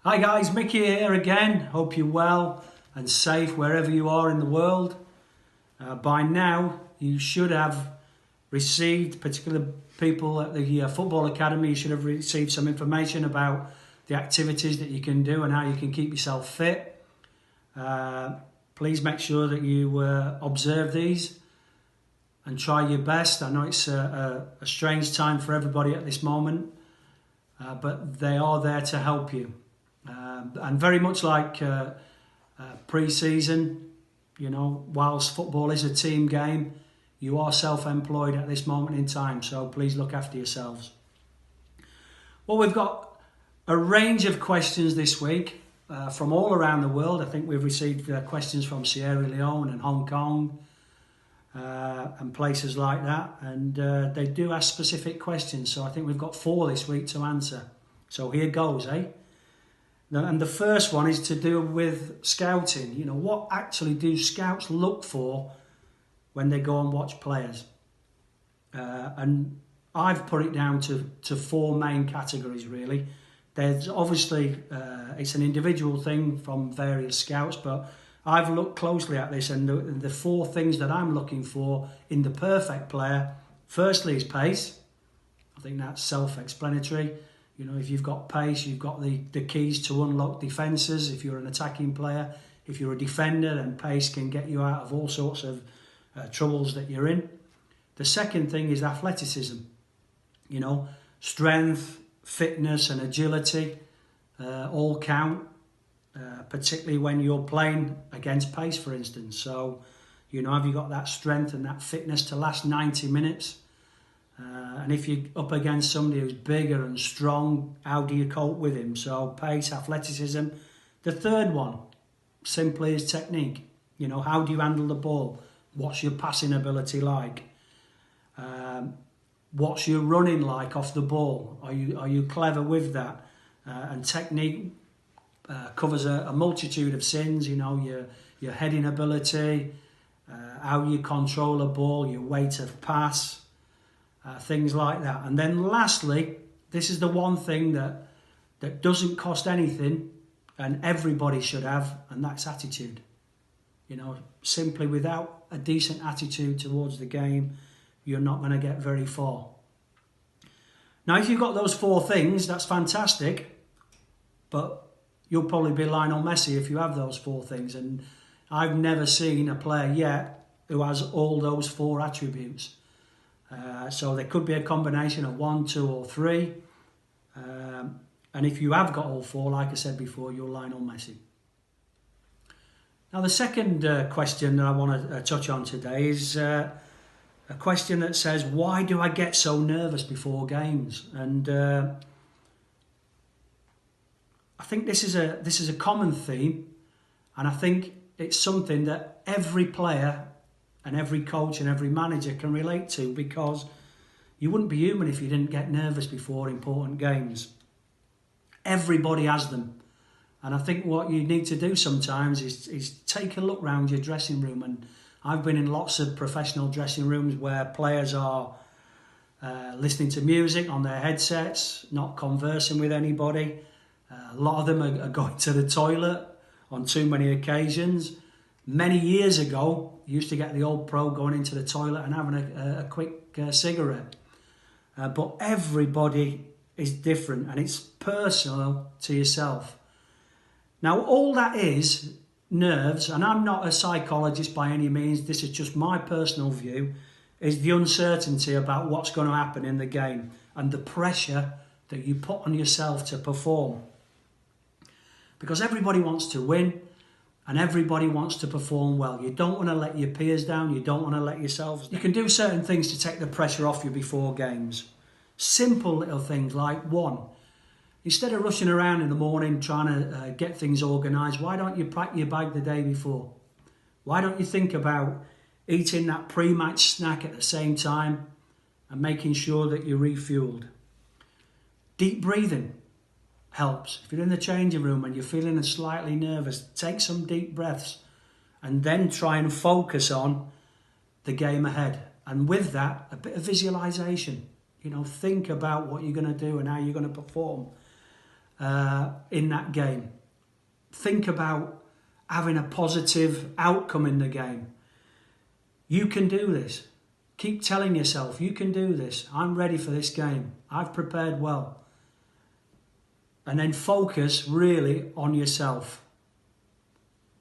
Hi guys, Micky here again. Hope you're well and safe wherever you are in the world. By now, you should have received, particularly people at the Football Academy, you should have received some information about the activities that you can do and how you can keep yourself fit. Please make sure that you observe these and try your best. I know it's a strange time for everybody at this moment, but they are there to help you. And very much like pre-season, you know, whilst football is a team game, you are self-employed at this moment in time, so please look after yourselves. Well, we've got a range of questions this week from all around the world. I think we've received questions from Sierra Leone and Hong Kong and places like that, and they do ask specific questions, so I think we've got 4 this week to answer. So here goes, eh? And the first one is to do with scouting. You know, what actually do scouts look for when they go and watch players? And I've put it down to 4 main categories, really. There's obviously, it's an individual thing from various scouts, but I've looked closely at this, and the 4 things that I'm looking for in the perfect player, firstly is pace. I think that's self-explanatory. You know, if you've got pace, you've got the keys to unlock defences. If you're an attacking player, if you're a defender, then pace can get you out of all sorts of troubles that you're in. The second thing is athleticism. You know, strength, fitness and agility all count, particularly when you're playing against pace, for instance. So, you know, have you got that strength and that fitness to last 90 minutes? And if you're up against somebody who's bigger and strong, how do you cope with him? So pace, athleticism. The third one, simply, is technique. You know, how do you handle the ball? What's your passing ability like? What's your running like off the ball? Are you clever with that? And technique covers a multitude of sins. You know, your heading ability, how you control a ball, your weight of pass. Things like that. And then lastly, this is the one thing that doesn't cost anything and everybody should have, and that's attitude. You know, simply without a decent attitude towards the game, you're not going to get very far. Now, if you've got those 4 things, that's fantastic, but you'll probably be Lionel Messi if you have those 4 things. And I've never seen a player yet who has all those 4 attributes. So there could be a combination of 1, 2 or 3. And if you have got all 4, like I said before, you're Lionel Messi. Now the second question that I want to touch on today is a question that says, why do I get so nervous before games? And I think this is a common theme, and I think it's something that every player and every coach and every manager can relate to, because you wouldn't be human if you didn't get nervous before important games. Everybody has them. And I think what you need to do sometimes is take a look around your dressing room. And I've been in lots of professional dressing rooms where players are listening to music on their headsets, not conversing with anybody. A lot of them are going to the toilet on too many occasions. Many years ago, you used to get the old pro going into the toilet and having a quick cigarette. But everybody is different, and it's personal to yourself. Now, all that is nerves, and I'm not a psychologist by any means, this is just my personal view, is the uncertainty about what's going to happen in the game and the pressure that you put on yourself to perform. Because everybody wants to win, and everybody wants to perform well. You don't want to let your peers down. You don't want to let yourselves down. You can do certain things to take the pressure off you before games. Simple little things like, 1, instead of rushing around in the morning trying to get things organised, why don't you pack your bag the day before? Why don't you think about eating that pre-match snack at the same time and making sure that you're refueled? Deep breathing helps. If you're in the changing room and you're feeling slightly nervous, take some deep breaths and then try and focus on the game ahead. And with that, a bit of visualization. You know, think about what you're going to do and how you're going to perform. in that game. Think about having a positive outcome in the game. You can do this. Keep telling yourself, you can do this. I'm ready for this game. I've prepared well. And then focus really on yourself.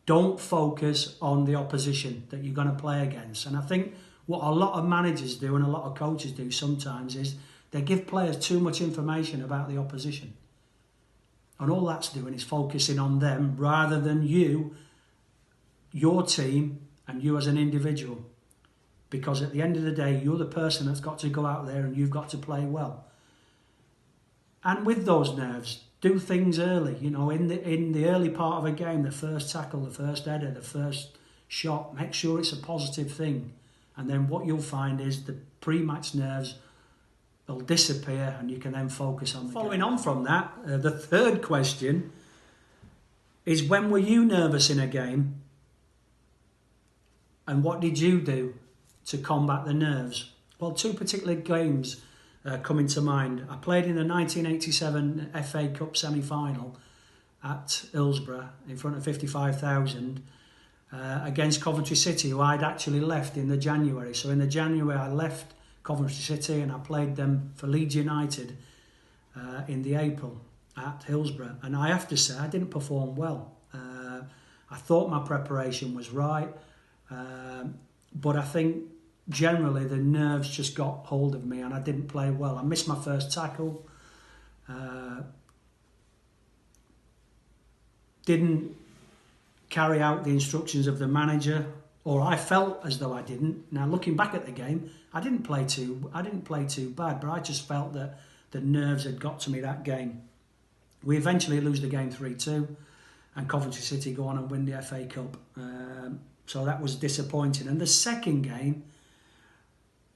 Don't focus on the opposition that you're going to play against. And I think what a lot of managers do and a lot of coaches do sometimes is they give players too much information about the opposition. And all that's doing is focusing on them rather than you, your team, and you as an individual. Because at the end of the day, you're the person that's got to go out there and you've got to play well. And with those nerves, do things early. You know, in the early part of a game, the first tackle, the first header, the first shot, make sure it's a positive thing. And then what you'll find is the pre-match nerves will disappear and you can then focus on the Following game. On from that, the third question is, when were you nervous in a game? And what did you do to combat the nerves? Well, two particular games coming to mind. I played in the 1987 FA Cup semi-final at Hillsborough in front of 55,000 against Coventry City, who I'd actually left in the January. So in the January I left Coventry City and I played them for Leeds United in the April at Hillsborough. And I have to say, I didn't perform well. I thought my preparation was right, but I think generally the nerves just got hold of me and I didn't play well. I missed my first tackle, didn't carry out the instructions of the manager, or I felt as though I didn't. Now looking back at the game, I didn't play too bad, but I just felt that the nerves had got to me that game. We eventually lose the game 3-2 and Coventry City go on and win the FA Cup. So that was disappointing. And the second game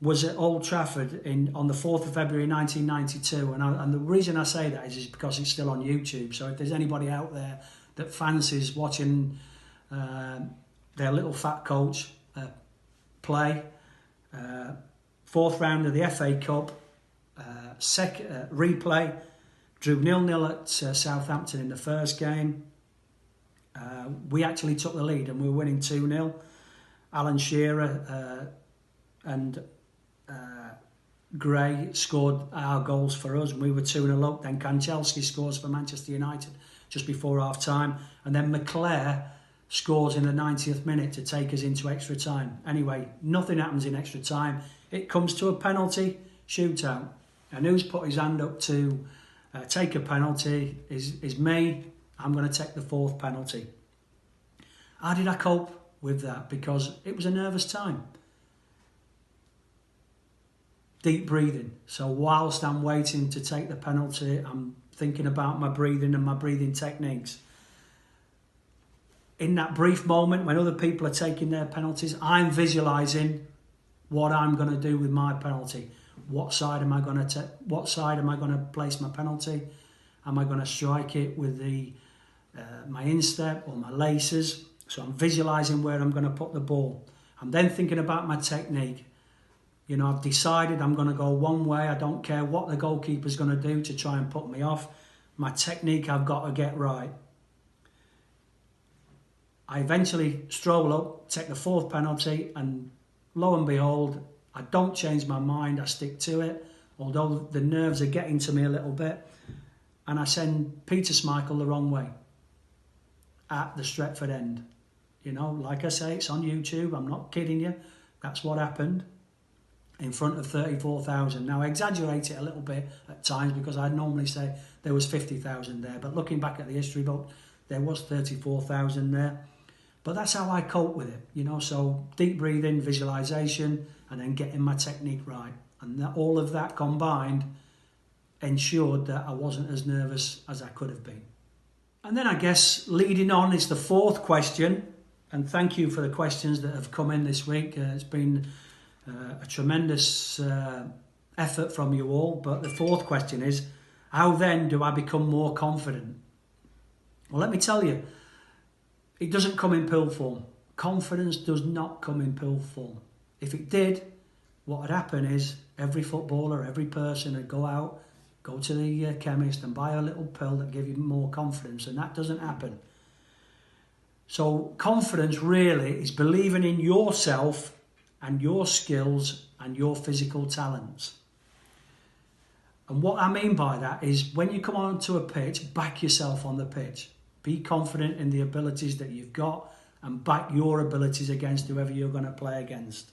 was at Old Trafford on the 4th of February 1992. And the reason I say that is because it's still on YouTube. So if there's anybody out there that fancies watching their little fat coach play, fourth round of the FA Cup, replay, drew 0-0 at Southampton in the first game. We actually took the lead and we were winning 2-0. Alan Shearer and Gray scored our goals for us and we were 2-0 up. Then Kanchelski scores for Manchester United just before half time, and then McClare scores in the 90th minute to take us into extra time. Anyway, nothing happens in extra time. It comes to a penalty shootout, and who's put his hand up to take a penalty is me. I'm going to take the fourth penalty. How did I cope with that? Because it was a nervous time. Deep breathing. So whilst I'm waiting to take the penalty, I'm thinking about my breathing and my breathing techniques. In that brief moment when other people are taking their penalties, I'm visualising what I'm going to do with my penalty. What side am I going to place my penalty? Am I going to strike it with my instep or my laces? So I'm visualising where I'm going to put the ball. I'm then thinking about my technique. You know, I've decided I'm going to go one way. I don't care what the goalkeeper's going to do to try and put me off. My technique I've got to get right. I eventually stroll up, take the fourth penalty, and lo and behold, I don't change my mind. I stick to it, although the nerves are getting to me a little bit. And I send Peter Schmeichel the wrong way at the Stretford end. You know, like I say, it's on YouTube. I'm not kidding you. That's what happened in front of 34,000. Now, I exaggerate it a little bit at times because I'd normally say there was 50,000 there. But looking back at the history book, there was 34,000 there. But that's how I cope with it, you know. So deep breathing, visualisation, and then getting my technique right. And all of that combined ensured that I wasn't as nervous as I could have been. And then I guess leading on is the fourth question. And thank you for the questions that have come in this week. It's been a tremendous effort from you all. But the fourth question is, how then do I become more confident? Well, let me tell you, it doesn't come in pill form. Confidence does not come in pill form. If it did, what would happen is every footballer, every person would go out go to the chemist and buy a little pill that gives you more confidence, and that doesn't happen. So confidence really is believing in yourself and your skills and your physical talents. And what I mean by that is when you come onto a pitch, back yourself on the pitch. Be confident in the abilities that you've got and back your abilities against whoever you're going to play against.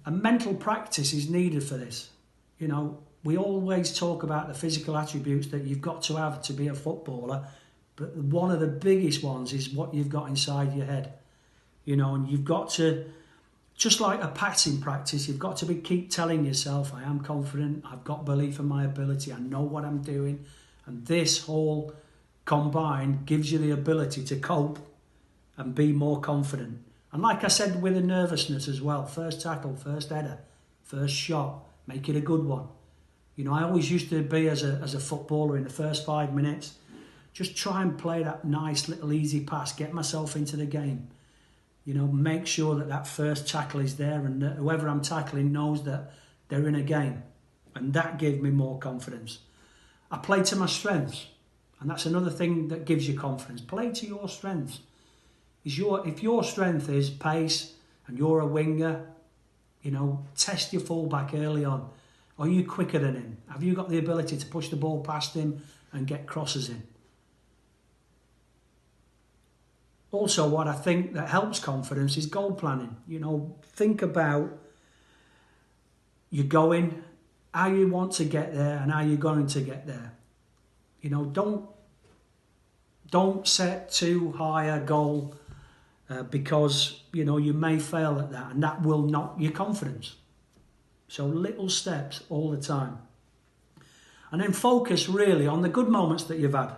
And mental practice is needed for this. You know, we always talk about the physical attributes that you've got to have to be a footballer, but one of the biggest ones is what you've got inside your head. You know, and you've got to, just like a passing practice, you've got to keep telling yourself, I am confident, I've got belief in my ability, I know what I'm doing. And this whole combined gives you the ability to cope and be more confident. And like I said, with the nervousness as well, first tackle, first header, first shot, make it a good one. You know, I always used to be as a footballer in the first 5 minutes, just try and play that nice little easy pass, get myself into the game. You know, make sure that first tackle is there and that whoever I'm tackling knows that they're in a game. And that gave me more confidence. I played to my strengths. And that's another thing that gives you confidence. Play to your strengths. If your strength is pace and you're a winger, you know, test your fullback early on. Are you quicker than him? Have you got the ability to push the ball past him and get crosses in? Also, what I think that helps confidence is goal planning. You know, think about you're going, how you want to get there and how you're going to get there. You know, don't set too high a goal because, you know, you may fail at that and that will knock your confidence. So little steps all the time. And then focus really on the good moments that you've had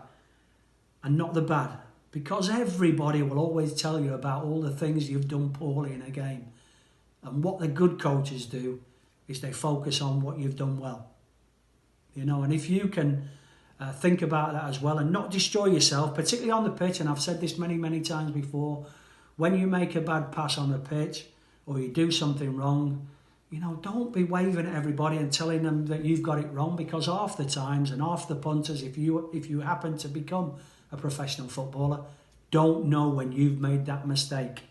and not the bad. Because everybody will always tell you about all the things you've done poorly in a game. And what the good coaches do is they focus on what you've done well. You know, and if you can think about that as well and not destroy yourself, particularly on the pitch, and I've said this many, many times before, when you make a bad pass on the pitch or you do something wrong, you know, don't be waving at everybody and telling them that you've got it wrong, because half the times and half the punters, if you happen to become a professional footballer, don't know when you've made that mistake.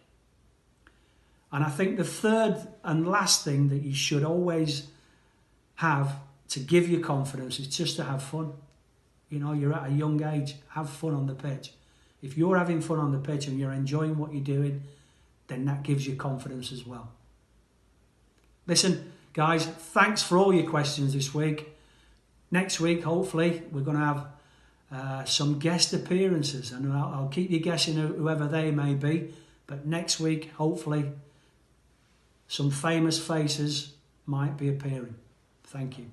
And I think the third and last thing that you should always have to give you confidence is just to have fun. You know, you're at a young age, have fun on the pitch. If you're having fun on the pitch and you're enjoying what you're doing, then that gives you confidence as well. Listen, guys, thanks for all your questions this week. Next week, hopefully, we're going to have some guest appearances, and I'll keep you guessing whoever they may be. But next week, hopefully, some famous faces might be appearing. Thank you.